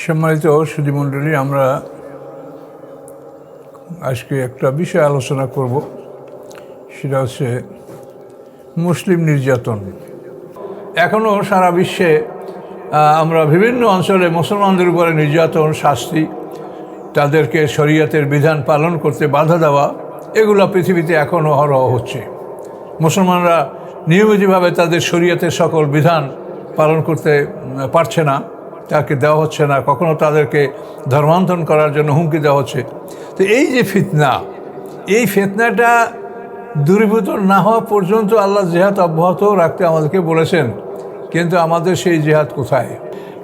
সম্মানিত সুধীমণ্ডলী, আমরা আজকে একটা বিষয় আলোচনা করব, সেটা হচ্ছে মুসলিম নির্যাতন। এখনও সারা বিশ্বে আমরা বিভিন্ন অঞ্চলে মুসলমানদের উপরে নির্যাতন, শাস্তি, তাদেরকে শরীয়তের বিধান পালন করতে বাধা দেওয়া, এগুলো পৃথিবীতে এখনও অহরহ হচ্ছে। মুসলমানরা নিয়মিতভাবে তাদের শরীয়তের সকল বিধান পালন করতে পারছে না, তাকে দেওয়া হচ্ছে না, কখনো তাদেরকে ধর্মান্তরণ করার জন্য হুমকি দেওয়া হচ্ছে। তো এই যে ফিতনা, এই ফিতনাটা দূরীভূত না হওয়া পর্যন্ত আল্লাহ জিহাদ অব্যাহত রাখতে আমাদেরকে বলেছেন, কিন্তু আমাদের সেই জিহাদ কোথায়?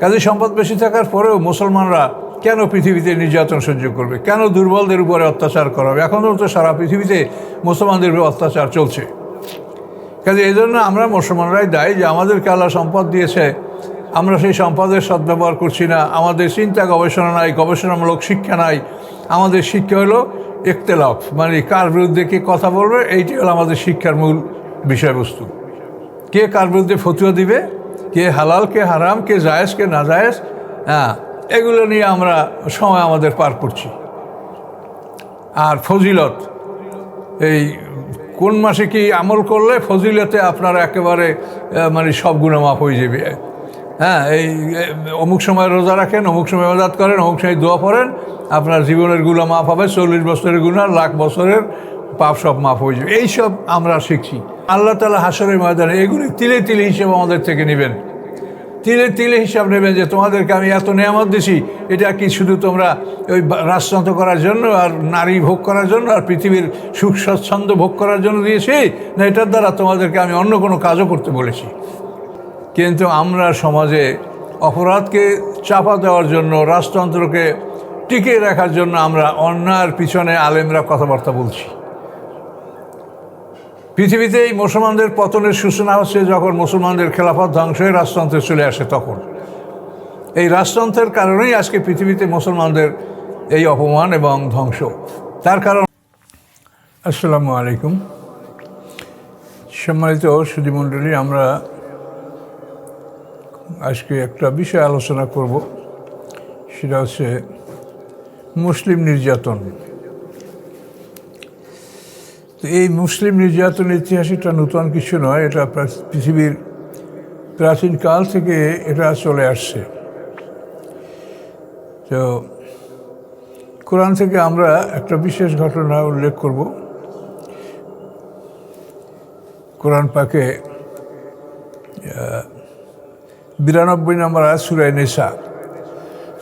কাজে সম্পদ বেশি থাকার পরেও মুসলমানরা কেন পৃথিবীতে নির্যাতন সহ্য করবে? কেন দুর্বলদের উপরে অত্যাচার করা হবে? এখনও তো সারা পৃথিবীতে মুসলমানদের উপরে অত্যাচার চলছে। কাজে এই জন্য আমরা মুসলমানরাই দায়ী যে আমাদেরকে আল্লাহ সম্পদ দিয়েছে, আমরা সেই সম্পদের সদ্ব্যবহার করছি না। আমাদের চিন্তা গবেষণা নাই, গবেষণামূলক শিক্ষা নাই। আমাদের শিক্ষা হলো ইখতিলাফ, মানে কার বিরুদ্ধে কে কথা বলবে, এইটি হলো আমাদের শিক্ষার মূল বিষয়বস্তু। কে কার বিরুদ্ধে ফতুয়া দিবে, কে হালাল কে হারাম, কে জায়েজ কে না জায়েজ, এগুলো নিয়ে আমরা সময় আমাদের পার করছি। আর ফজিলত, এই কোন মাসে কি আমল করলে ফজিলতে আপনার একেবারে মানে সব গুনাহ মাফ হয়ে যাবে। এই অমুক সময় রোজা রাখেন, অমুক সময় ইবাদত করেন, অমুক সময় দোয়া পড়েন, আপনার জীবনের গুনাহ মাফ হবে, 40 বছরের গুনাহ, লাখ বছরের পাপ সব মাফ হয়ে যাবে। এইসব আমরা শিখছি। আল্লাহ তাআলা হাশরের ময়দানে এগুলি তিলে তিলে হিসেব আমাদের থেকে নেবেন। তিলে তিলে হিসাব নেবেন যে তোমাদেরকে আমি এত নেয়ামত দিছি, এটা কি শুধু তোমরা ওই রাজতন্ত্র করার জন্য আর নারী ভোগ করার জন্য আর পৃথিবীর সুখ স্বচ্ছন্দ ভোগ করার জন্য দিয়েছি, না এটার দ্বারা তোমাদেরকে আমি অন্য কোনো কাজও করতে বলেছি? কিন্তু আমরা সমাজে অপরাধকে চাপা দেওয়ার জন্য, রাজতন্ত্রকে টিকিয়ে রাখার জন্য আমরা অন্যায়ের পিছনে আলেমরা কথাবার্তা বলছি। পৃথিবীতে এই মুসলমানদের পতনের সূচনা হচ্ছে যখন মুসলমানদের খেলাফত ধ্বংস হয়ে রাজতন্ত্রে চলে আসে। তখন এই রাজতন্ত্রের কারণেই আজকে পৃথিবীতে মুসলমানদের এই অপমান এবং ধ্বংস। তার কারণ, আসসালামু আলাইকুম সম্মানিত সুধীমণ্ডলী, আমরা আজকে একটা বিষয় আলোচনা করব, সেটা হচ্ছে মুসলিম নির্যাতন। তো এই মুসলিম নির্যাতনের ইতিহাস এটা নতুন কিছু নয়, এটা পৃথিবীর প্রাচীনকাল থেকে এটা চলে আসছে। তো কোরআন থেকে আমরা একটা বিশেষ ঘটনা উল্লেখ করব। কোরআন পাকে 92 নম্বর আয়াত, সূরা নিসা।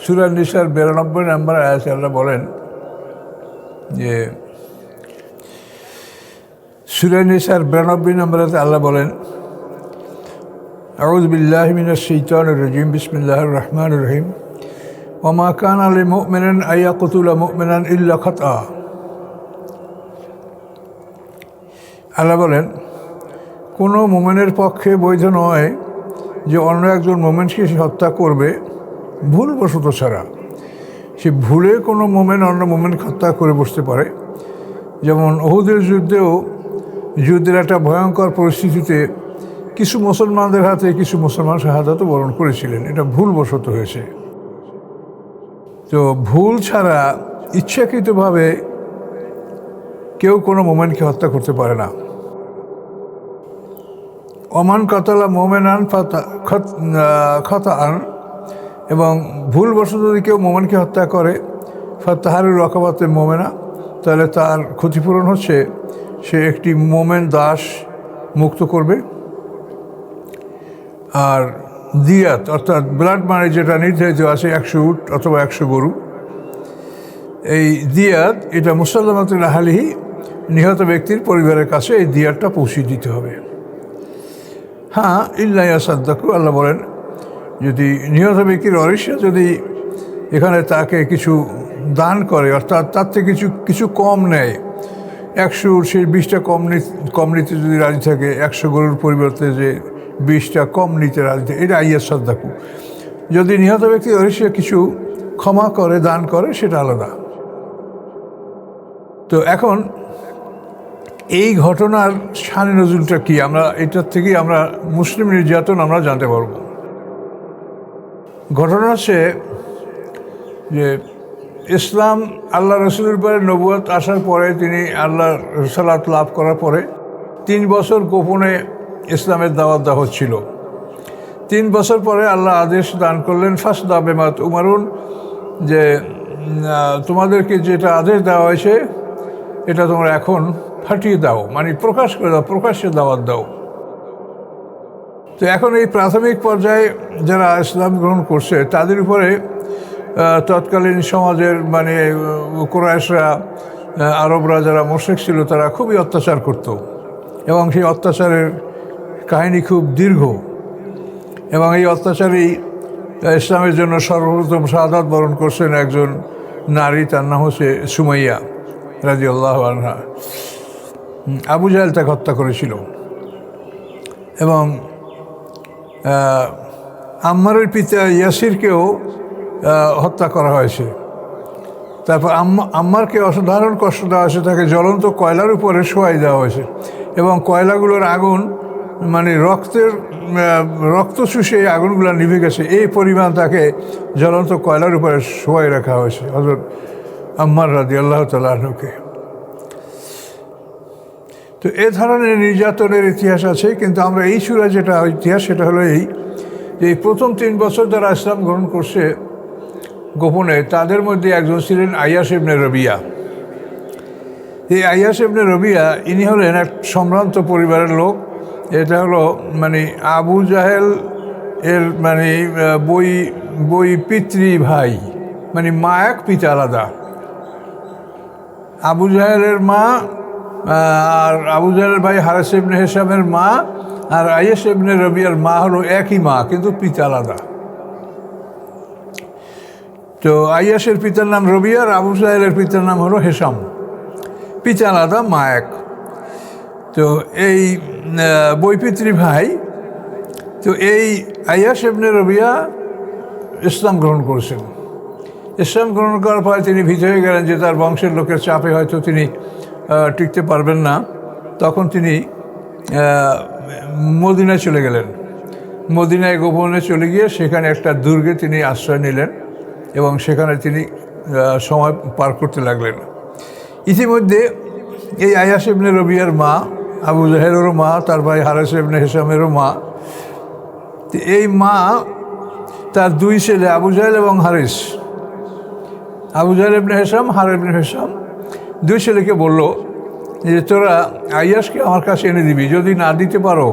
সূরা নিসার 92 নম্বর আয়াতে আল্লাহ বলেন যে, সূরা নিসার 92 নম্বর আয়াতে আল্লাহ বলেন, আউযু বিল্লাহি মিনাশ শাইতানির রাজীম, বিসমিল্লাহির রহমানির রহিম, ওয়া মা কানা লিল মুমিনিন আইয়াকতুলা মুমিনান ইল্লা খাতা। আল্লাহ বলেন, কোনো মুমিনের পক্ষে বৈধ নয় যে অন্য একজন মুমিনকে সে হত্যা করবে ভুলবশত ছাড়া। সে ভুলে কোনো মুমিন অন্য মুমিনকে হত্যা করে বসতে পারে। যেমন উহুদের যুদ্ধের একটা ভয়ঙ্কর পরিস্থিতিতে কিছু মুসলমানদের হাতে কিছু মুসলমান শাহাদাত বরণ করেছিলেন, এটা ভুলবশত হয়েছে। তো ভুল ছাড়া ইচ্ছাকৃতভাবে কেউ কোনো মুমিনকে হত্যা করতে পারে না। ওমান কাতালা মুমিনান খাতাআন, এবং ভুলবশত যদি কেউ মুমিনকে হত্যা করে, ফাতাহরিরু রাকাবাতিন মুমিনা, তাহলে তার ক্ষতিপূরণ হচ্ছে সে একটি মোমেন দাস মুক্ত করবে। আর দিয়াত, অর্থাৎ ব্লাড মানি যেটা নির্ধারিত আছে 100 উট অথবা 100 গরু, এই দিয়াত এটা মুসাল্লামাতুল আহলিহি, নিহত ব্যক্তির পরিবারের কাছে এই দিয়াতটা পৌঁছে দিতে হবে। হ্যাঁ, ইল্লা ইয়াসাদ্দাকু, আল্লাহ বলেন যদি নিহত ব্যক্তির ওয়ারিশরা যদি এখানে তাকে কিছু দান করে, অর্থাৎ তার থেকে কিছু কম নেয়, 100 সে 20টা কম নিতে যদি রাজি থাকে, 100 গরুর পরিবর্তে যে 20টা কম নিতে রাজি থাকে, এটা ইয়াসাদ্দাকু। যদি নিহত ব্যক্তির ওয়ারিশরা কিছু ক্ষমা করে, দান করে, সেটা আলাদা। তো এখন এই ঘটনার শানে নজুলটা কি, আমরা এটার থেকেই আমরা মুসলিম নির্যাতন আমরা জানতে পারব। ঘটনা হচ্ছে যে ইসলাম আল্লাহ রসুলের পরে নবুয়ত আসার পরে তিনি আল্লাহর রিসালাত লাভ করার পরে 3 বছর গোপনে ইসলামের দাওয়াত দেওয়া হচ্ছিল। 3 বছর পরে আল্লাহ আদেশ দান করলেন, ফাসদা বিমা তুমারুন, যে তোমাদেরকে যেটা আদেশ দেওয়া হয়েছে এটা তোমরা এখন ফাটিয়ে দাও, মানে প্রকাশ করে দাও, প্রকাশ্যে দাওয়াত দাও। তো এখন এই প্রাথমিক পর্যায়ে যারা ইসলাম গ্রহণ করছে তাদের উপরে তৎকালীন সমাজের মানে কুরাইশরা, আরবরা যারা মুশরিক ছিল তারা খুবই অত্যাচার করত, এবং সেই অত্যাচারের কাহিনী খুব দীর্ঘ। এবং এই অত্যাচারই ইসলামের জন্য সর্বপ্রথম শাহাদাত বরণ করছেন একজন নারী, তার নাম হচ্ছে সুমাইয়া রাদিয়াল্লাহু আনহা। আবু জাহেল তাকে হত্যা করেছিল, এবং আম্মারের পিতা ইয়াসিরকেও হত্যা করা হয়েছে। তারপর আম্মারকে অসাধারণ কষ্ট দেওয়া হয়েছে, তাকে জ্বলন্ত কয়লার উপরে শোয়াই দেওয়া হয়েছে, এবং কয়লাগুলোর আগুন মানে রক্ত চুষে আগুনগুলো নিভে গেছে, এই পরিমাণ তাকে জ্বলন্ত কয়লার উপরে শোয়াই রাখা হয়েছে হযরত আম্মার রাদিয়াল্লাহু তাআলা আনহুকে। তো এ ধরনের নির্যাতনের ইতিহাস আছে, কিন্তু আমরা এই সূরা যেটা ইতিহাস সেটা হলো এই যে প্রথম 3 বছর যারা ইসলাম গ্রহণ করছে গোপনে, তাদের মধ্যে একজন ছিলেন আইয়াস ইবনে রবিয়া। এই আইয়াস ইবনে রবিয়া ইনি হলেন এক সম্ভ্রান্ত পরিবারের লোক। এটা হলো মানে আবু জাহেল এর মানে বই পিতৃ ভাই, মানে মা এক পিতা আলাদা। আবু জাহেলের মা আর আবু জাহেলের ভাই হারেস ইবনে হিশামের মা আর আইয়াস ইবনে রবিয়ার মা হলো একই মা, কিন্তু পিতা আলাদা। তো আইয়াসের পিতার নাম রবিয়া আর আবু জাহেলের পিতার নাম হলো হিশাম, পিতা আলাদা মা এক। তো এই বৈপিতৃ ভাই, তো এই আইয়াস ইবনে রবিয়া ইসলাম গ্রহণ করেছেন। ইসলাম গ্রহণ করার পরে তিনি ভীত হয়ে গেলেন যে তার বংশের লোকের চাপে হয়তো তিনি টিকতে পারবেন না। তখন তিনি মদিনায় চলে গেলেন। মদিনায় গোপনে চলে গিয়ে সেখানে একটা দুর্গে তিনি আশ্রয় নিলেন, এবং সেখানে তিনি সময় পার করতে লাগলেন। ইতিমধ্যে এই আইয়াস ইবনে রবিয়ার মা, আবু জাহেলেরও মা, তার ভাই হারেস ইবনে হিশামেরও মা, এই মা তার 2 ছেলে আবু জাহেল এবং হারিস, আবু জাহেল ইবনে হিশাম, হারেস ইবনে হিশাম, 2 ছেলেকে বলল যে তোরা আইয়াসকে আমার কাছে এনে দিবি, যদি না দিতে পারো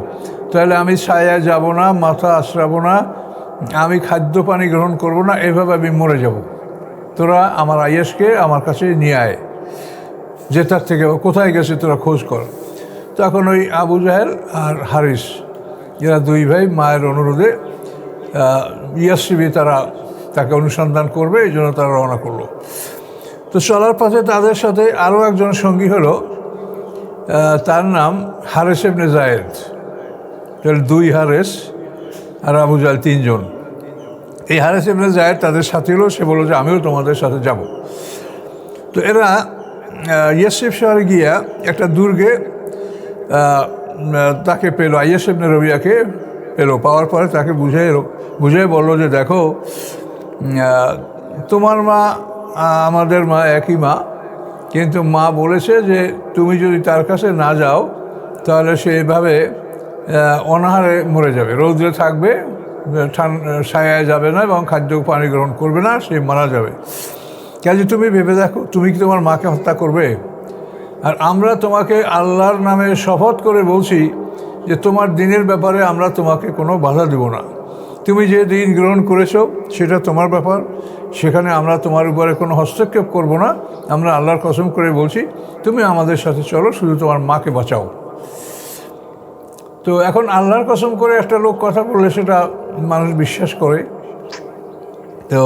তাহলে আমি ছায়ায় যাব না, মাথা আশ্রাবো না, আমি খাদ্য পানি গ্রহণ করব না, এভাবে আমি মরে যাব। তোরা আমার আইয়াসকে আমার কাছে নিয়ে আয়, যে তার থেকে কোথায় গেছে তোরা খোঁজ কর। তখন ওই আবু জাহেল আর হারিস এরা 2 ভাই মায়ের অনুরোধে ইয়াসরিবে তাকে অনুসন্ধান করবে, এই জন্য তারা রওনা করলো। তো চলার পথে তাদের সাথে আরও একজন সঙ্গী হলো, তার নাম হারেস ইবনে যায়েদ। তাহলে 2 হারেস আর আবু জাহেল 3 জন। এই হারেস ইবনে যায়েদ তাদের সাথে হলো, সে বললো যে আমিও তোমাদের সাথে যাব। তো এরা ইয়াসরিব শহরে গিয়া একটা দুর্গে তাকে পেলো, আইয়াস ইবনে রবিয়াকে পেলো। পাওয়ার পরে তাকে বুঝাই বললো যে দেখো, তোমার মা আমাদের মা একই মা, কিন্তু মা বলেছে যে তুমি যদি তার কাছে না যাও তাহলে সে এভাবে অনাহারে মরে যাবে, রৌদ্রে থাকবে, ছায়ায় যাবে না এবং খাদ্য পানি গ্রহণ করবে না, সে মারা যাবে। কাজে তুমি ভেবে দেখো, তুমি কি তোমার মাকে হত্যা করবে? আর আমরা তোমাকে আল্লাহর নামে শপথ করে বলছি যে তোমার দিনের ব্যাপারে আমরা তোমাকে কোনো বাধা দেব না। তুমি যে দিন গ্রহণ করেছো সেটা তোমার ব্যাপার, সেখানে আমরা তোমার উপরে কোনো হস্তক্ষেপ করব না। আমরা আল্লাহর কসম করে বলছি তুমি আমাদের সাথে চলো, শুধু তোমার মাকে বাঁচাও। তো এখন আল্লাহর কসম করে একটা লোক কথা বললে সেটা মানুষ বিশ্বাস করে, তো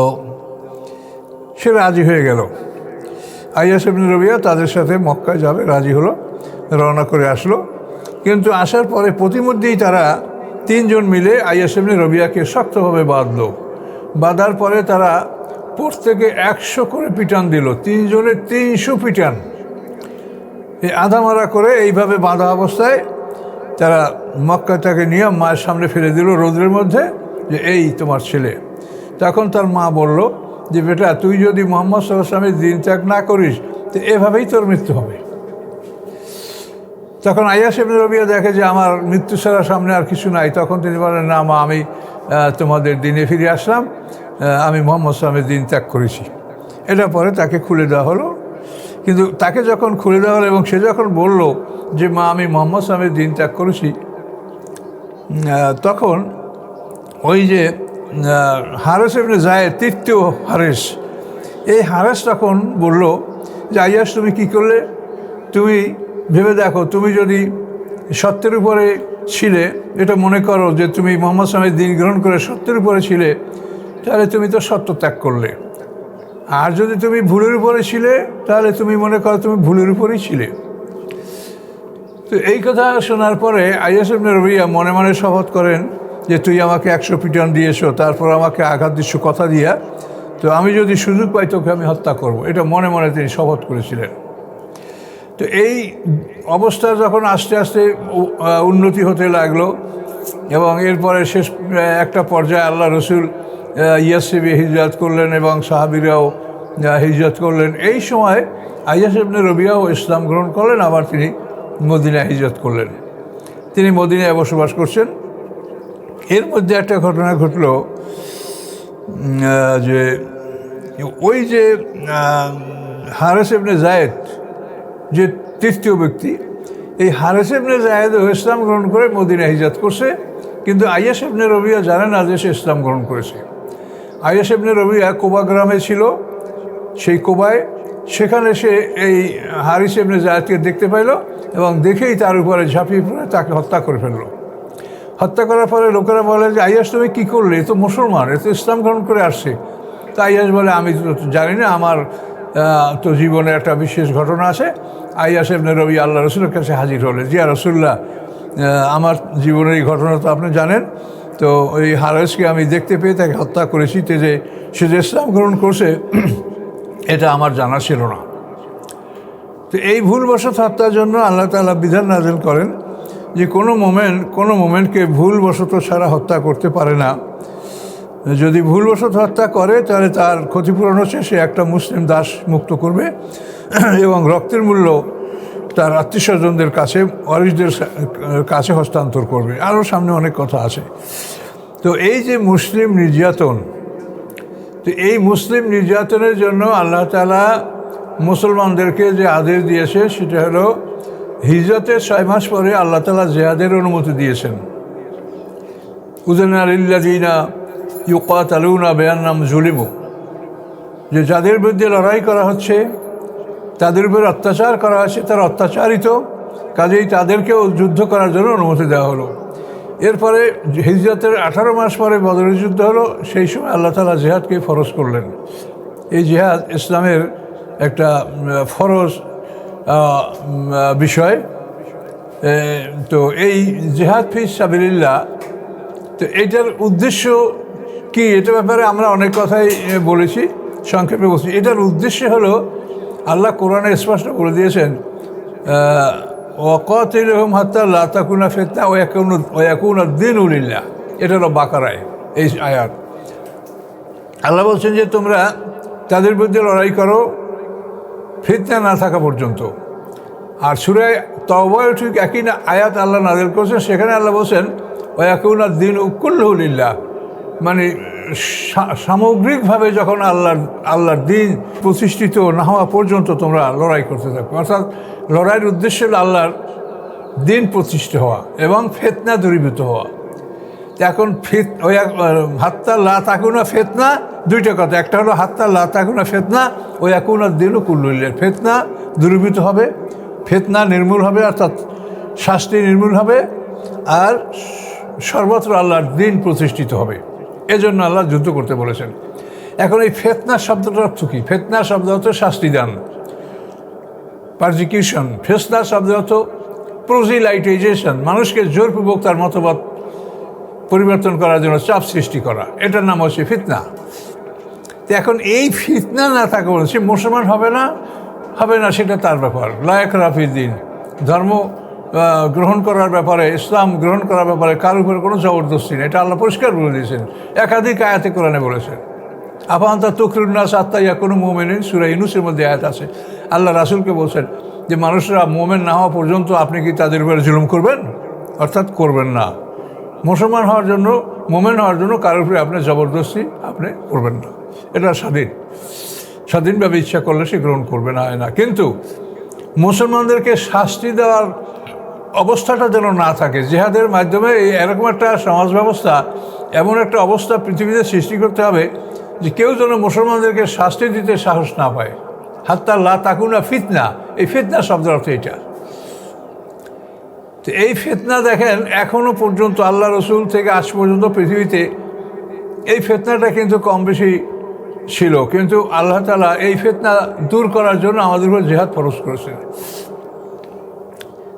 সে রাজি হয়ে গেল। আইয়াস ইবনে রবিয়া তাদের সাথে মক্কায় যাবে রাজি হলো, রওনা করে আসলো। কিন্তু আসার পরে প্রতিমধ্যেই তারা 3 জন মিলে আইয়াস ইবনে রবিয়াকে শক্তভাবে বাঁধলো। বাঁধার পরে তারা প্রত্যেকে 100 করে পিটান দিল, 3 জনের 300 পিটান। এই আধামারা করে এইভাবে বাঁধা অবস্থায় তারা মক্কাটাকে নিয়ে মায়ের সামনে ফেলে দিল রৌদ্রের মধ্যে, যে এই তোমার ছেলে। তখন তার মা বলল যে বেটা তুই যদি মুহাম্মদ সাল্লাল্লাহু আলাইহি ওয়াসাল্লামের দিন ত্যাগ না করিস তো এভাবেই তোর মৃত্যু হবে। তখন আইয়াস ইবনে রবিয়া দেখে যে আমার মৃত্যু ছাড়া সামনে আর কিছু নাই, তখন তিনি বলেন, না মা, আমি তোমাদের দিনে ফিরে আসলাম, আমি মুহাম্মদ সাল্লামের দিন ত্যাগ করেছি। এটা পরে তাকে খুলে দেওয়া হলো। কিন্তু তাকে যখন খুলে দেওয়া হলো এবং সে যখন বলল যে মা, আমি মুহাম্মদ সাল্লামের দিন ত্যাগ করেছি, তখন ওই যে হারেস ইবনে যায়েদ, তৃতীয় হারেস, এই হারেস তখন বলল যে আইয়াস তুমি কি করলে? তুমি ভেবে দেখো, তুমি যদি সত্যের উপরে ছিলে, এটা মনে করো যে তুমি মুহাম্মদ সাল্লামের দিন গ্রহণ করে সত্যের উপরে ছিলে, তাহলে তুমি তো সত্য ত্যাগ করলে। আর যদি তুমি ভুলের উপরে ছিলে, তাহলে তুমি মনে করো তুমি ভুলের উপরেই ছিলে। তো এই কথা শোনার পরে আইয়াস ইবনে রবিয়া মনে মনে শপথ করেন যে তুই আমাকে 100 পিটন দিয়েছো, তারপর আমাকে আঘাত দিচ্ছ কথা দিয়া, তো আমি যদি সুযোগ পাই তোকে আমি হত্যা করব। এটা মনে মনে তিনি শপথ করেছিলেন। তো এই অবস্থা যখন আস্তে আস্তে উন্নতি হতে লাগলো এবং এরপরে শেষ একটা পর্যায়ে আল্লাহ রসুল ইয়াসরিবে হিজরত করলেন এবং সাহাবীরাও হিজরত করলেন। এই সময় আইয়াস ইবনে রবিয়াও ইসলাম গ্রহণ করলেন, আবার তিনি মদিনায় হিজরত করলেন। তিনি মদিনায় বসবাস করছেন। এর মধ্যে একটা ঘটনা ঘটল যে ওই যে হারেস ইবনে যায়েদ, যে তৃতীয় ব্যক্তি, এই হারেস ইবনে যায়েদ ইসলাম গ্রহণ করে মদিনায় হিজরত করছে, কিন্তু আইয়াস ইবনে রবিয়া জানে না যে সে ইসলাম গ্রহণ করেছে। আইয়াস ইবনে রবিয়া কোবা গ্রামে ছিল, সেই কোবায়, সেখানে সে এই হারিস ইবনে যায়েদকে দেখতে পাইল এবং দেখেই তার উপরে ঝাঁপিয়ে পড়ে তাকে হত্যা করে ফেলল। হত্যা করার পরে লোকেরা বলে যে আইয়াস তুমি কী করলে? এ তো মুসলমান, এ তো ইসলাম গ্রহণ করে আসছে। তা আইয়াস বলে আমি তো জানি না, আমার তো জীবনে একটা বিশেষ ঘটনা আছে। আইয়াস ইবনে রবি আল্লাহ রসুলের কাছে হাজির হলে, জিয়া রসুল্লাহ, আমার জীবনের এই ঘটনা তো আপনি জানেন, তো ওই হারেসকে আমি দেখতে পেয়ে তাকে হত্যা করেছি, তে যে সে যে ইসলাম গ্রহণ করছে এটা আমার জানা ছিল না। তো এই ভুলবশত হত্যার জন্য আল্লাহ তাআলা বিধান নাযিল করেন যে কোনো মোমেন্টকে ভুলবশত ছাড়া হত্যা করতে পারে না। যদি ভুলবশত হত্যা করে তাহলে তার ক্ষতিপূরণ হচ্ছে সে একটা মুসলিম দাস মুক্ত করবে এবং রক্তের মূল্য তার আত্মীয়স্বজনদের কাছে, ওয়ারিসদের কাছে হস্তান্তর করবে। আরও সামনে অনেক কথা আছে। তো এই যে মুসলিম নির্যাতন, তো এই মুসলিম নির্যাতনের জন্য আল্লাহ তাআলা মুসলমানদেরকে যে আদেশ দিয়েছে সেটা হলো হিজরতের 6 মাস পরে আল্লাহ তাআলা জিহাদের অনুমতি দিয়েছেন। উযানা লিল্লাযিনা ইউকাতালুনা বিআন্নাহুম যুলিমু, যে যাদের বিরুদ্ধে লড়াই করা হচ্ছে, তাদের উপর অত্যাচার করা হচ্ছে, তারা অত্যাচারিত, কাজেই তাদেরকেও যুদ্ধ করার জন্য অনুমতি দেওয়া হলো। এরপরে হিজরতের 18 মাস পরে বদরের যুদ্ধ হলো, সেই সময় আল্লাহ তাআলা জিহাদকে ফরজ করলেন। এই জিহাদ ইসলামের একটা ফরজ বিষয়। তো এই জিহাদ ফি সাবিলিল্লাহ, তো এটার উদ্দেশ্য কি, এটার ব্যাপারে আমরা অনেক কথাই বলেছি, সংক্ষেপে বলছি। এটার উদ্দেশ্য হলো আল্লাহ কোরআনে স্পষ্ট বলে দিয়েছেন, ওয়াকাতিলহুম হাত্তা লা তাকুনা ফিতনা ওয়া ইয়াকুনা দ্বীনু লিল্লাহ। এটা হলো বাকারায় এই আয়াত। আল্লাহ বলছেন যে তোমরা তাদের বিরুদ্ধে লড়াই করো ফিতনা না থাকা পর্যন্ত। আর সূরা তাওবায় ঠিক একই আয়াত আল্লাহ নাযিল করেছেন, সেখানে আল্লাহ বলছেন ওয়া ইয়াকুনা দ্বীনু কুল্লুহু লিল্লাহ, মানে সামগ্রিকভাবে যখন আল্লাহর দিন প্রতিষ্ঠিত না হওয়া পর্যন্ত তোমরা লড়াই করতে থাকো। অর্থাৎ লড়াইয়ের উদ্দেশ্য হল আল্লাহর দিন প্রতিষ্ঠিত হওয়া এবং ফিতনা দূরীভূত হওয়া। এখন হাত্তা লা তাকুনা ফিতনা, দুইটা কথা। একটা হলো হাত্তা লা তাকুনা ফিতনা ওয়া ইয়াকুনা দ্বীনু কুল্লুহু লিল্লাহ, ফিতনা দূরীভূত হবে, ফিতনা নির্মূল হবে, অর্থাৎ শাস্তি নির্মূল হবে, আর সর্বত্র আল্লাহর দিন প্রতিষ্ঠিত হবে। এজন্য আল্লাহ যুদ্ধ করতে বলেছেন। এখন এই ফিতনা শব্দটার অর্থ কী? ফিতনা শব্দ অর্থ শাস্তি দান, পারজিকিউশন। ফিতনা শব্দ অর্থ প্রোজিলাইটাইজেশন, মানুষকে জোরপূর্বক তার মতবাদ পরিবর্তন করার জন্য চাপ সৃষ্টি করা, এটার নাম হচ্ছে ফিতনা। তো এখন এই ফিতনা না থাকা বলে সে মুসলমান হবে না, সেটা তার ব্যাপার। লা ইকরাহা ফিদ্দিন, ধর্ম গ্রহণ করার ব্যাপারে, ইসলাম গ্রহণ করার ব্যাপারে কার উপরে কোনো জবরদস্তি নেই, এটা আল্লাহ পরিষ্কার বলে দিয়েছেন, একাধিক আয়াতে কোরআনে বলেছেন। আফান্তা তুকরুন্নাস আত্মা ইয়াকুনু মুমিনিন, সূরা ইউনূসের মধ্যে আয়াত আছে। আল্লাহ রাসূলকে বলছেন যে মানুষরা মুমিন না হওয়া পর্যন্ত আপনি কি তাদের উপরে জুলুম করবেন? অর্থাৎ করবেন না। মুসলমান হওয়ার জন্য, মুমিন হওয়ার জন্য কারোর উপরে আপনি জবরদস্তি আপনি করবেন না। এটা স্বাধীনভাবে ইচ্ছা করলে সে গ্রহণ করবে না, হয় না। কিন্তু মুসলমানদেরকে শাস্তি দেওয়ার অবস্থাটা যেন না থাকে। জিহাদের মাধ্যমে এরকম একটা সমাজ ব্যবস্থা, এমন একটা অবস্থা পৃথিবীতে সৃষ্টি করতে হবে যে কেউ যেন মুসলমানদেরকে শাস্তি দিতে সাহস না পায়। হাত্তা লা তাকুনা ফিতনা, এই ফিতনা শব্দের অর্থ এটা। তো এই ফিতনা দেখেন এখনও পর্যন্ত আল্লাহ রসুল থেকে আজ পর্যন্ত পৃথিবীতে এই ফিতনাটা কিন্তু কম বেশি ছিল, কিন্তু আল্লাহ তাআলা এই ফিতনা দূর করার জন্য আমাদের উপর জিহাদ ফরজ করেছেন।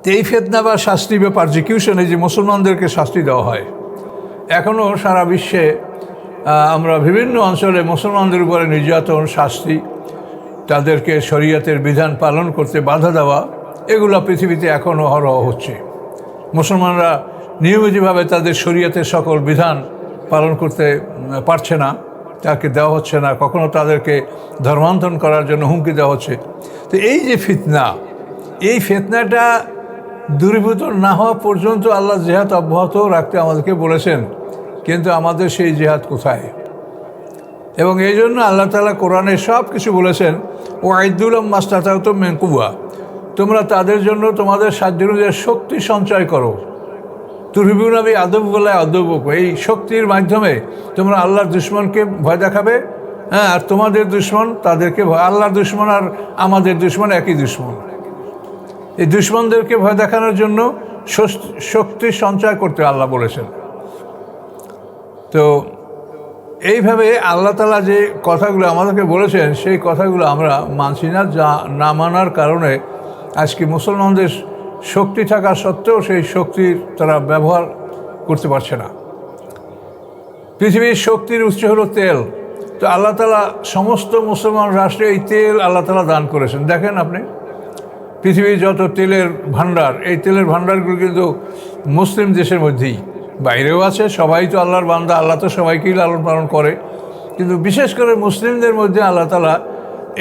তো এই ফিতনা বা শাস্তি বা পারজিকিউশনে যে মুসলমানদেরকে শাস্তি দেওয়া হয়, এখনও সারা বিশ্বে আমরা বিভিন্ন অঞ্চলে মুসলমানদের উপরে নির্যাতন, শাস্তি, তাদেরকে শরীয়তের বিধান পালন করতে বাধা দেওয়া, এগুলো পৃথিবীতে এখনও অহরহ হচ্ছে। মুসলমানরা নিয়মিতভাবে তাদের শরীয়তের সকল বিধান পালন করতে পারছে না, তাকে দেওয়া হচ্ছে না, কখনো তাদেরকে ধর্মান্তরণ করার জন্য হুমকি দেওয়া হচ্ছে। তো এই যে ফিতনা, এই ফিতনাটা দূরীভূত না হওয়া পর্যন্ত আল্লাহ জিহাদ অব্যাহত রাখতে আমাদেরকে বলেছেন, কিন্তু আমাদের সেই জিহাদ কোথায়? এবং এই জন্য আল্লাহ তাআলা কোরআনে সব কিছু বলেছেন, ও আইদুল্লাহ মাস্তাতাউতুম মিন কুওয়া, তোমরা তাদের জন্য তোমাদের সাধ্য অনুযায়ী শক্তি সঞ্চয় করো। তুরহিবুনা বি আদুওয়াল্লাহি আদুওয়াকুম, এই শক্তির মাধ্যমে তোমরা আল্লাহর দুশমনকে ভয় দেখাবে, হ্যাঁ, আর তোমাদের দুশমন তাদেরকে ভয়। আল্লাহর দুশমন আর আমাদের দুশমন একই দুশমন। এই দুশমনদেরকে ভয় দেখানোর জন্য শক্তি সঞ্চয় করতে আল্লাহ বলেছেন। তো এইভাবে আল্লাহ তাআলা যে কথাগুলো আমাদেরকে বলেছেন, সেই কথাগুলো আমরা মানছি না। যা না মানার কারণে আজকে মুসলমানদের শক্তি থাকা সত্ত্বেও সেই শক্তির তারা ব্যবহার করতে পারছে না। পৃথিবীর শক্তির উৎস হলো তেল। তো আল্লাহ তাআলা সমস্ত মুসলমান রাষ্ট্রে এই তেল আল্লাহ তাআলা দান করেছেন। দেখেন আপনি পৃথিবীর যত তেলের ভান্ডার, এই তেলের ভান্ডারগুলো কিন্তু মুসলিম দেশের মধ্যেই, বাইরেও আছে। সবাই তো আল্লাহর বান্দা, আল্লাহ তো সবাইকেই লালন পালন করে, কিন্তু বিশেষ করে মুসলিমদের মধ্যে আল্লাহ তাআলা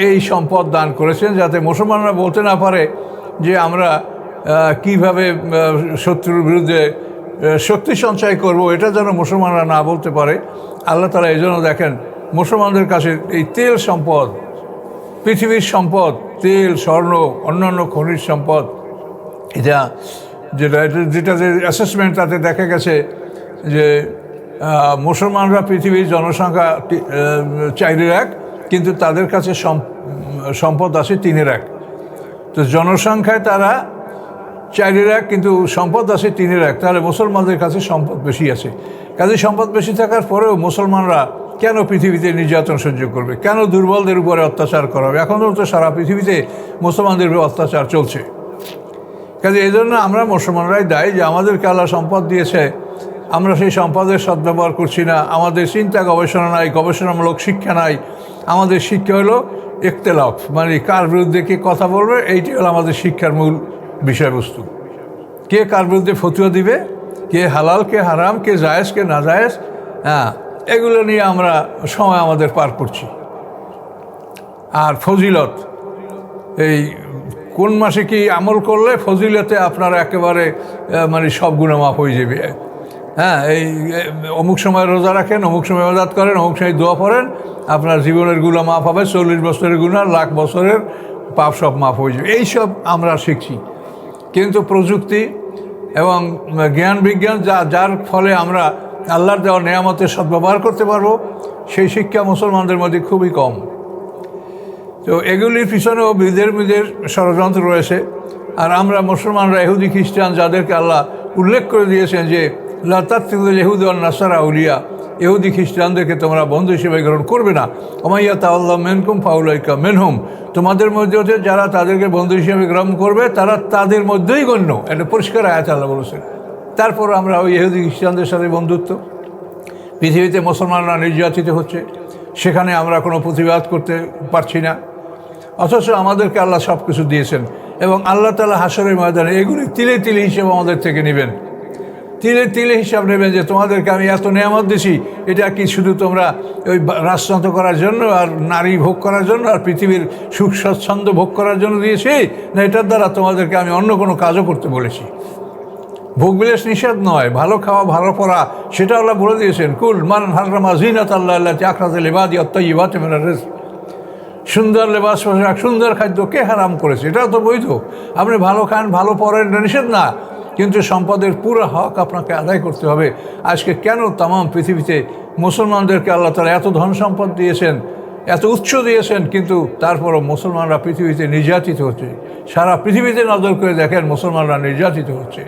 এই সম্পদ দান করেছেন, যাতে মুসলমানরা বলতে না পারে যে আমরা কিভাবে শত্রুর বিরুদ্ধে শক্তি সঞ্চয় করব, এটা যেন মুসলমানরা না বলতে পারে। আল্লাহ তাআলা এই জন্য দেখেন মুসলমানদের কাছে এই তেল সম্পদ, পৃথিবীর সম্পদ, তেল, স্বর্ণ, অন্যান্য খনিজ সম্পদ, যেটা যে অ্যাসেসমেন্ট, তাতে দেখা গেছে যে মুসলমানরা পৃথিবীর জনসংখ্যা 4/1, কিন্তু তাদের কাছে সম্পদ আছে 3/1। তো জনসংখ্যায় তারা 4/1, কিন্তু সম্পদ আছে 3/1। তাহলে মুসলমানদের কাছে সম্পদ বেশি আছে। কাজে সম্পদ বেশি থাকার পরেও মুসলমানরা কেন পৃথিবীতে নির্যাতন সহ্য করবে? কেন দুর্বলদের উপরে অত্যাচার করা হবে? এখনও তো সারা পৃথিবীতে মুসলমানদের উপরে অত্যাচার চলছে। কাজে এই জন্য আমরা মুসলমানরাই দায়ী যে আমাদেরকে আল্লাহ সম্পদ দিয়েছে, আমরা সেই সম্পদের সদ্ব্যবহার করছি না। আমাদের চিন্তা গবেষণা নাই, গবেষণামূলক শিক্ষা নাই। আমাদের শিক্ষা হলো ইখতিলাফ, মানে কার বিরুদ্ধে কে কথা বলবে, এইটি হলো আমাদের শিক্ষার মূল বিষয়বস্তু। কে কার বিরুদ্ধে ফতুয়া দিবে, কে হালাল কে হারাম, কে জায়েজ কে না জায়েজ, হ্যাঁ, এগুলো নিয়ে আমরা সময় আমাদের পার করছি। আর ফজিলত, এই কোন মাসে কি আমল করলে ফজিলতে আপনারা একেবারে মানে সব গুনাহ মাফ হয়ে যাবে। হ্যাঁ, এই অমুক সময় রোজা রাখেন, অমুক সময় ইবাদত করেন, অমুক সময় দোয়া পড়েন, আপনার জীবনের গুনাহ মাফ হবে। 40 বছরের গুনাহ, 1,00,000 বছরের পাপ সব মাফ হয়ে যাবে। এইসব আমরা শিখছি। কিন্তু প্রযুক্তি এবং জ্ঞান বিজ্ঞান যার ফলে আমরা আল্লাহর দেওয়া নেয়ামতের সদ্ব্যবহার করতে পারবো, সেই শিক্ষা মুসলমানদের মধ্যে খুবই কম। তো এগুলির পিছনেও বিদের ষড়যন্ত্র রয়েছে। আর আমরা মুসলমানরা ইহুদি খ্রিস্টান, যাদেরকে আল্লাহ উল্লেখ করে দিয়েছেন যে লা তাত্তাখিযুল ইয়াহুদা ওয়ান নাসারা আউলিয়া, ইহুদি খ্রিস্টানদেরকে তোমরা বন্ধু হিসেবে গ্রহণ করবে না। ওয়া মান ইয়াতাওয়াল্লাহু মিনকুম ফাউলাইকা মিনহুম, তোমাদের মধ্যে হচ্ছে যারা তাদেরকে বন্ধু হিসেবে গ্রহণ করবে তারা তাদের মধ্যেই গণ্য। এটা পরিষ্কার আয়াত আল্লাহ বলেছেন। তারপর আমরা ওই ইহুদি খ্রিস্টানদের সাথে বন্ধুত্ব। পৃথিবীতে মুসলমানরা নির্যাতিত হচ্ছে, সেখানে আমরা কোনো প্রতিবাদ করতে পারছি না, অথচ আমাদেরকে আল্লাহ সব কিছু দিয়েছেন। এবং আল্লাহ তাআলা হাশরের ময়দানে এগুলি তিলে তিলে হিসেবে আমাদের থেকে নেবেন। তিলে তিলে হিসাব নেবেন যে তোমাদেরকে আমি এত নেয়ামত দিছি, এটা কি শুধু তোমরা ওই রাজতন্ত্র করার জন্য আর নারী ভোগ করার জন্য আর পৃথিবীর সুখ স্বচ্ছন্দ ভোগ করার জন্য দিয়েছি, না এটার দ্বারা তোমাদেরকে আমি অন্য কোনো কাজও করতে বলেছি? ভোগবিলাস নিষেধ নয়, ভালো খাওয়া ভালো পড়া সেটা আল্লাহ বলে দিয়েছেন। কুল মান হাররামা জিনাত আল্লাহ আল্লাতি আখরাজাল ইবাদি আত-তাইয়্যিবাতি মিনার রিজক। সুন্দর লেবাস পোশাক, সুন্দর খাদ্য কে হারাম করেছে? এটা তো বৈধ। আপনি ভালো খান, ভালো পড়েন, এটা নিষেধ না, কিন্তু সম্পদের পুরো হক আপনাকে আদায় করতে হবে। আজকে কেন তামাম পৃথিবীতে মুসলমানদেরকে আল্লাহ তাআলা এত ধন সম্পদ দিয়েছেন, এত উৎস দিয়েছেন, কিন্তু তারপরও মুসলমানরা পৃথিবীতে নির্যাতিত হচ্ছে। সারা পৃথিবীতে নজর করে দেখেন মুসলমানরা নির্যাতিত হচ্ছে।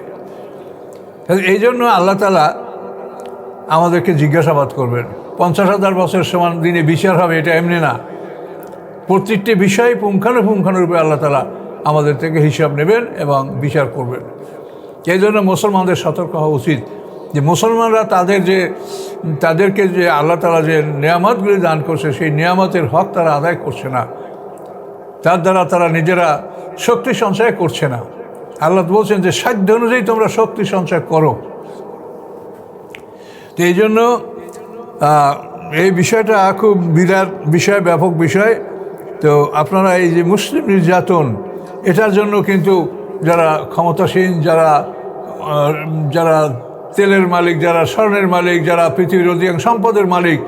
এই জন্য আল্লাহ তাআলা আমাদেরকে জিজ্ঞাসাবাদ করবেন। 50,000 বছর সমান দিনে বিচার হবে, এটা এমনি না। প্রত্যেকটি বিষয়ে পুঙ্খানুপুঙ্খানুরূপে আল্লাহ তাআলা আমাদের থেকে হিসাব নেবেন এবং বিচার করবেন। এই জন্য মুসলমানদের সতর্ক হওয়া উচিত যে মুসলমানরা তাদেরকে যে আল্লাহ তাআলা যে নেয়ামতগুলি দান করছে, সেই নেয়ামতের হক তারা আদায় করছে না। তার দ্বারা তারা নিজেরা শক্তি সঞ্চয় করছে না। আল্লাহ বলছেন যে সাধ্য অনুযায়ী তোমরা শক্তি সঞ্চয় করো। তো এই জন্য এই বিষয়টা খুব বিরাট বিষয়, ব্যাপক বিষয়। তো আপনারা এই যে মুসলিম নির্যাতন, এটার জন্য কিন্তু যারা ক্ষমতাসীন, যারা তেলের মালিক, যারা স্বর্ণের মালিক, যারা পৃথিবীর অধিকাংশ সম্পদের মালিক,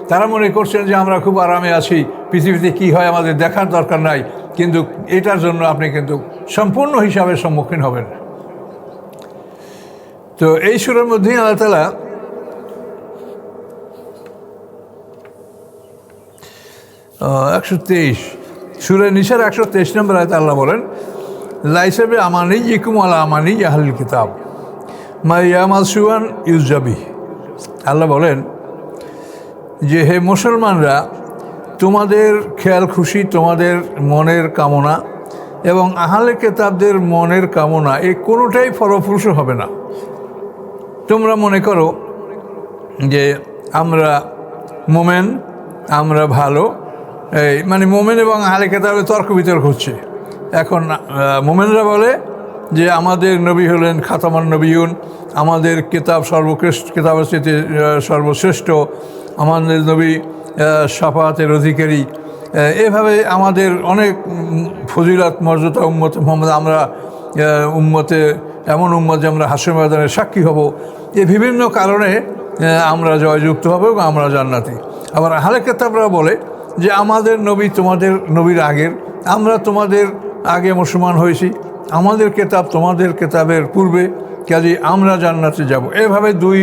তারা মনে করছেন যে আমরা খুব আরামে আছি, পৃথিবীতে কি হয় আমাদের দেখার দরকার নাই। কিন্তু এটার জন্য আপনি কিন্তু সম্পূর্ণ হিসাবের সম্মুখীন হবেন। তো এই সূরার মধ্যেই আল্লাহ তাআলা 123 সূরা নিসার 123 নম্বর আয়াতে আল্লাহ বলেন, লাইসা বিআমানিয়্যিকুম ওয়ালা আমানিয়্যি আহলিল কিতাব মা ইয়ামাল সুআন ইউজা বিহি। আল্লাহ বলেন যে হে মুসলমানরা, তোমাদের খেয়াল খুশি, তোমাদের মনের কামনা এবং আহলে কিতাবদের মনের কামনা, এই কোনোটাই ফলপ্রসূ হবে না। তোমরা মনে করো যে আমরা মোমেন, আমরা ভালো, এই মানে মোমেন এবং আহলে কিতাবের তর্ক বিতর্ক হচ্ছে। এখন মোমেনরা বলে যে আমাদের নবী হলেন খাতামান নবিয়ুন, আমাদের কিতাব কিতাবের চেয়ে সর্বশ্রেষ্ঠ, আমাদের নবী শাফাতের অধিকারী। এভাবে আমাদের অনেক ফজিলত মর্যাদা উম্মত মুহাম্মদ, আমরা উম্মতে এমন উম্মত যে আমরা হাসর ময়দানের সাক্ষী হব। এই বিভিন্ন কারণে আমরা জয়যুক্ত হব এবং আমরা জান্নাতি। আবার আহলে কিতাবরা বলে যে আমাদের নবী তোমাদের নবীর আগের, আমরা তোমাদের আগে মুসলমান হয়েছি, আমাদের কিতাব তোমাদের কিতাবের পূর্বে, কাজে আমরা জান্নাতে যাব। এভাবে দুই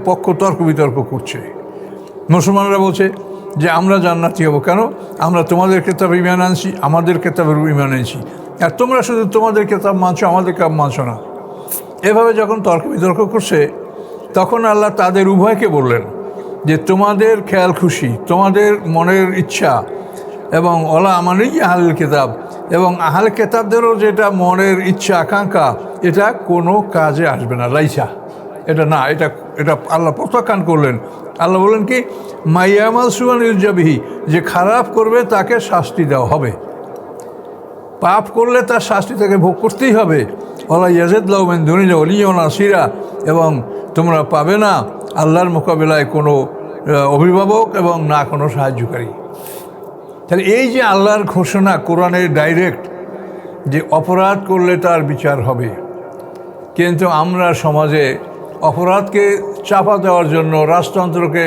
পক্ষ তর্ক বিতর্ক করছে। মুসলমানরা বলছে যে আমরা জান্নাতি হব, কেন? আমরা তোমাদের কিতাবে ঈমান আনছি, আমাদের কিতাবের ঈমান আনছি, আর তোমরা শুধু তোমাদের কিতাব মানছো, আমাদের কিতাব মানছো না। এভাবে যখন তর্ক বিতর্ক করছে, তখন আল্লাহ তাদের উভয়কে বললেন যে তোমাদের খেয়াল খুশি, তোমাদের মনের ইচ্ছা এবং ওলা আমানিয়্যি আহলিল কিতাব, এবং আহলে কিতাবদেরও যেটা মনের ইচ্ছা আকাঙ্ক্ষা, এটা কোনো কাজে আসবে না। লাইসা, এটা না, এটা আল্লাহ প্রত্যাখ্যান করলেন। আল্লাহ বলেন কি, মাইয়ামাল সুআন ইউজা বিহি, যে খারাপ করবে তাকে শাস্তি দেওয়া হবে, পাপ করলে তার শাস্তি তাকে ভোগ করতেই হবে। ওয়ালা ইয়াজিদুল্লাহু মিন দুনিহি ওয়ালিয়্যান ওয়া নাসীরা, এবং তোমরা পাবে না আল্লাহর মোকাবিলায় কোনো অভিভাবক এবং না কোনো সাহায্যকারী। তাহলে এই যে আল্লাহর ঘোষণা, কোরআনের ডাইরেক্ট, যে অপরাধ করলে তার বিচার হবে, কিন্তু আমরা সমাজে অপরাধকে চাপা দেওয়ার জন্য, রাজতন্ত্রকে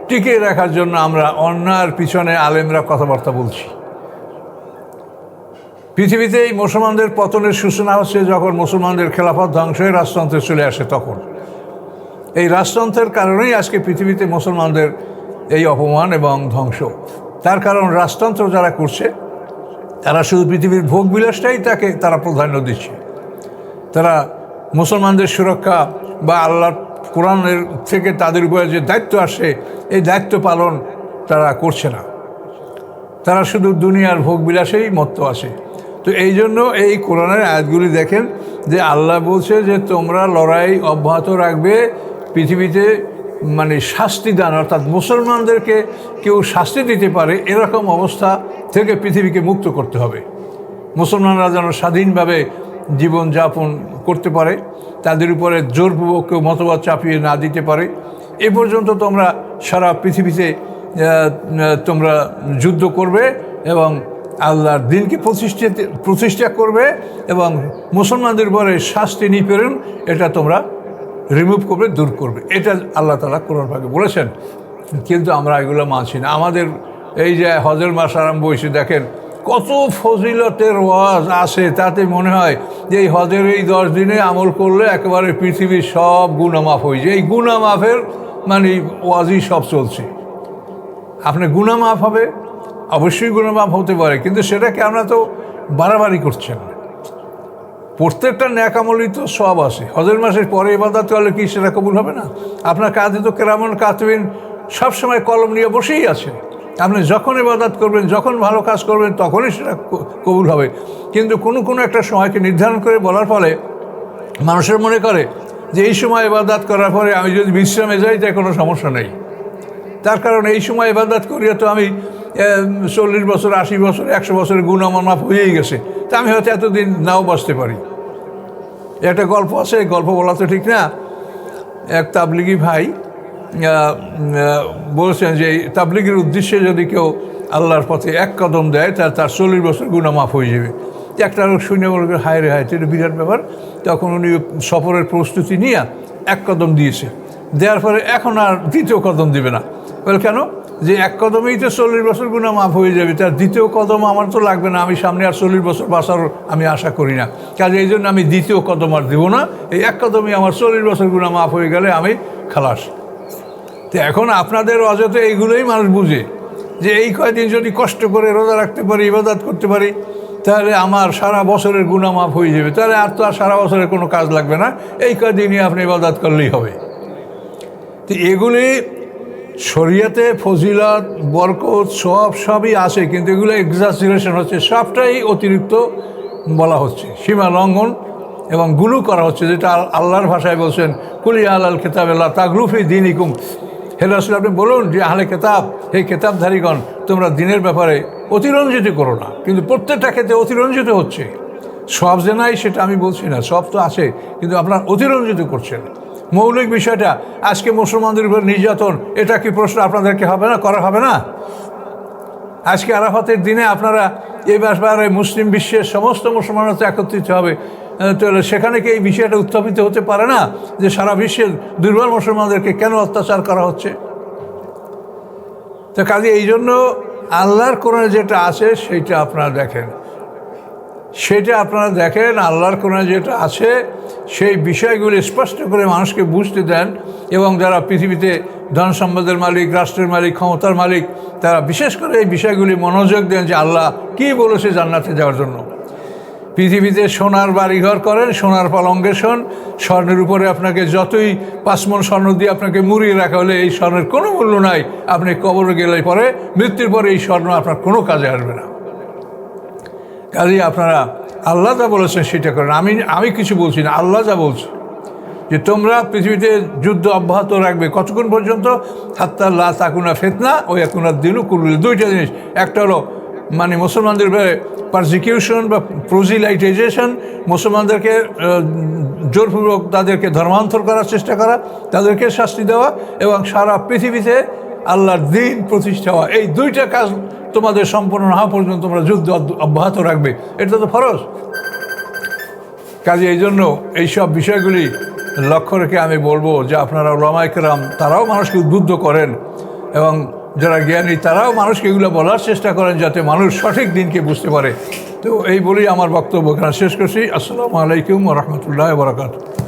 টিকিয়ে রাখার জন্য আমরা অন্যায়ের পিছনে আলেমরা কথাবার্তা বলছি। পৃথিবীতে এই মুসলমানদের পতনের সূচনা হচ্ছে যখন মুসলমানদের খেলাফত ধ্বংস হয়ে রাজতন্ত্রে চলে আসে। তখন এই রাজতন্ত্রের কারণেই আজকে পৃথিবীতে মুসলমানদের এই অপমান এবং ধ্বংস। তার কারণ রাজতন্ত্র যারা করছে, তারা শুধু পৃথিবীর ভোগবিলাসটাই তারা প্রাধান্য দিচ্ছে। তারা মুসলমানদের সুরক্ষা বা আল্লাহর কোরআনের থেকে তাদের উপরে যে দায়িত্ব আসে, এই দায়িত্ব পালন তারা করছে না। তারা শুধু দুনিয়ার ভোগবিলাসেই মত্ত আছে। তো এই জন্য এই কোরআনের আয়াতগুলি দেখেন যে আল্লাহ বলছে যে তোমরা লড়াই অব্যাহত রাখবে, পৃথিবীতে মানে শাস্তি দান, অর্থাৎ মুসলমানদেরকে কেউ শাস্তি দিতে পারে এরকম অবস্থা থেকে পৃথিবীকে মুক্ত করতে হবে। মুসলমানরা যেন স্বাধীনভাবে জীবনযাপন করতে পারে, তাদের উপরে জোরপূর্বক কেউ মতবাদ চাপিয়ে না দিতে পারে। এ পর্যন্ত তোমরা সারা পৃথিবীতে তোমরা যুদ্ধ করবে এবং আল্লাহর দিনকে প্রতিষ্ঠা করবে এবং মুসলমানদের উপরে শাস্তি নিপীড়ন এটা তোমরা রিমুভ করবে, দূর করবে। এটা আল্লাহ তাআলা কোরআন পাকে বলেছেন। কিন্তু আমরা এগুলো মানছি না। আমাদের এই যে হজের মাস আরম্ভ হয়েছে, দেখেন কত ফজিলতের ওয়াজ আসে, তাতে মনে হয় যে এই হজের এই 10 দিনে আমল করলে একেবারে পৃথিবীর সব গুনাহ মাফ হয়ে যায়। এই গুনাহ মাফের মানে ওয়াজই সব চলছে। আপনার গুনাহ মাফ হবে, অবশ্যই গুনাহ মাফ হতে পারে, কিন্তু সেটাকে আমরা তো বাড়াবাড়ি করছেন। প্রত্যেকটা ন্যাক আমলই তো সব আসে। হজের মাসের পরে ইবাদত করলে কি সেটা কবুল হবে না? আপনার কাজে তো কেরামন কাতিবিন সবসময় কলম নিয়ে বসেই আছে। আপনি যখন ইবাদত করবেন, যখন ভালো কাজ করবেন, তখনই সেটা কবুল হবে। কিন্তু কোনো একটা সময়কে নির্ধারণ করে বলার ফলে মানুষের মনে করে যে এই সময় ইবাদত করার পরে আমি যদি বিশ্রামে যাই তাই কোনো সমস্যা নেই। তার কারণ এই সময় ইবাদত করিয়া তো আমি 40 বছর, 80 বছর, 100 বছরের গুনাহ আমার মাফ হয়েই গেছে, তা আমি হয়তো এতদিন নাও বাঁচতে পারি। একটা গল্প আছে, গল্প বলা তো ঠিক না। এক তাবলিগি ভাই বলছেন যে তাবলিগের উদ্দেশ্যে যদি কেউ আল্লাহর পথে এক কদম দেয় তার 40 বছর গুনাহ মাফ হয়ে যাবে। একটা লোক শুনে বলবে হায় রে হায়, এটা বিরাট ব্যাপার। তখন উনি সফরের প্রস্তুতি নিয়ে এক কদম দিয়েছে, দেওয়ার পরে এখন আর দ্বিতীয় কদম দিবে না। বলে কেন? যে এক কদমেই তো 40 বছর গুনাহ মাফ হয়ে যাবে, তার দ্বিতীয় কদম আমার তো লাগবে না, আমি সামনে আর 40 বছর বাঁচার আমি আশা করি না, কাজে এই জন্য আমি দ্বিতীয় কদম আর দেবো না। এই এক কদমই আমার 40 বছর গুনাহ মাফ হয়ে গেলে আমি খালাস। তো এখন আপনাদের অযথা এইগুলোই মানুষ বুঝে যে এই কয়দিন যদি কষ্ট করে রোজা রাখতে পারি, ইবাদত করতে পারি, তাহলে আমার সারা বছরের গুনাহ মাফ হয়ে যাবে, তাহলে আর তো আর সারা বছরের কোনো কাজ লাগবে না, এই কয়দিনই আপনি ইবাদত করলেই হবে। তো এগুলি শরীয়তে ফজিলত, বরকত সবই আসে, কিন্তু এগুলো এক্সাজারেশন হচ্ছে, সবটাই অতিরিক্ত বলা হচ্ছে, সীমা লঙ্ঘন এবং গুলু করা হচ্ছে, যেটা আল্লাহর ভাষায় বলছেন কুলি আলাল কিতাবিল্লাহ তাগলুফি দীনিকুম। হে রাসূল, আপনি বলুন যে আহলে কিতাব, হে কিতাবধারীগণ, তোমরা দিনের ব্যাপারে অতিরঞ্জিত করো না। কিন্তু প্রত্যেকটা ক্ষেত্রে অতিরঞ্জিত হচ্ছে, সব যে নাই সেটা আমি বলছি না, সব তো আছে, কিন্তু আপনারা অতিরঞ্জিত করছেন। মৌলিক বিষয়টা আজকে মুসলমানদের উপর নির্যাতন, এটা কি প্রশ্ন আপনাদেরকে হবে না, করা হবে না? আজকে আরাফাতের দিনে আপনারা এই ব্যাপারে মুসলিম বিশ্বের সমস্ত মুসলমানরা তো একত্রিত হবে, তাহলে সেখানে কি এই বিষয়টা উত্থাপিত হতে পারে না যে সারা বিশ্বের দুর্বল মুসলমানদেরকে কেন অত্যাচার করা হচ্ছে? তো কাজে এই জন্য আল্লাহর কোরআনে যেটা আছে সেইটা আপনারা দেখেন, আল্লাহর কোরআনে যেটা আছে সেই বিষয়গুলি স্পষ্ট করে মানুষকে বুঝতে দেন, এবং যারা পৃথিবীতে ধন সম্পদের মালিক, রাষ্ট্রের মালিক, ক্ষমতার মালিক, তারা বিশেষ করে এই বিষয়গুলি মনোযোগ দেন যে আল্লাহ কী বলেছে জান্নাতে যাওয়ার জন্য। পৃথিবীতে সোনার বাড়িঘর করেন, সোনার পালঙ্কে শোন, স্বর্ণের উপরে আপনাকে যতই 5 মণ স্বর্ণ দিয়ে আপনাকে মুড়িয়ে রাখা হলে এই স্বর্ণের কোনো মূল্য নাই। আপনি কবরে গেলে পরে, মৃত্যুর পরে এই স্বর্ণ আপনার কোনো কাজে আসবে না। কাজেই আপনারা আল্লাহ যা বলেছেন সেটা করেন। আমি কিছু বলছি না, আল্লাহ যা বলছে যে তোমরা পৃথিবীতে যুদ্ধ অব্যাহত রাখবে কতক্ষণ পর্যন্ত? হাত্তা লা তাকুনা ফিতনা ও ইয়াকুনা দ্বীনু কুল্লু। দুইটা জিনিস, একটা হলো মানে মুসলমানদের পারসিকিউশন বা প্রোজিলাইটাইজেশন, মুসলমানদেরকে জোরপূর্বক তাদেরকে ধর্মান্তর করার চেষ্টা করা, তাদেরকে শাস্তি দেওয়া, এবং সারা পৃথিবীতে আল্লাহর দ্বীন প্রতিষ্ঠা হওয়া। এই দুইটা কাজ তোমাদের সম্পন্ন না হওয়া পর্যন্ত তোমরা যুদ্ধ অব্যাহত রাখবে, এটা তো ফরজ। কাজে এই জন্য এইসব বিষয়গুলি লক্ষ্য রেখে আমি বলবো যে আপনারা উলামায়ে কেরাম তারাও মানুষকে উদ্বুদ্ধ করেন, এবং যারা জ্ঞানী তারাও মানুষকে এগুলো বলার চেষ্টা করেন যাতে মানুষ সঠিক দিনকে বুঝতে পারে। তো এই বলেই আমার বক্তব্য এখানে শেষ করছি। আসসালামু আলাইকুম ওয়া রাহমাতুল্লাহি ওয়া বারাকাতুহু।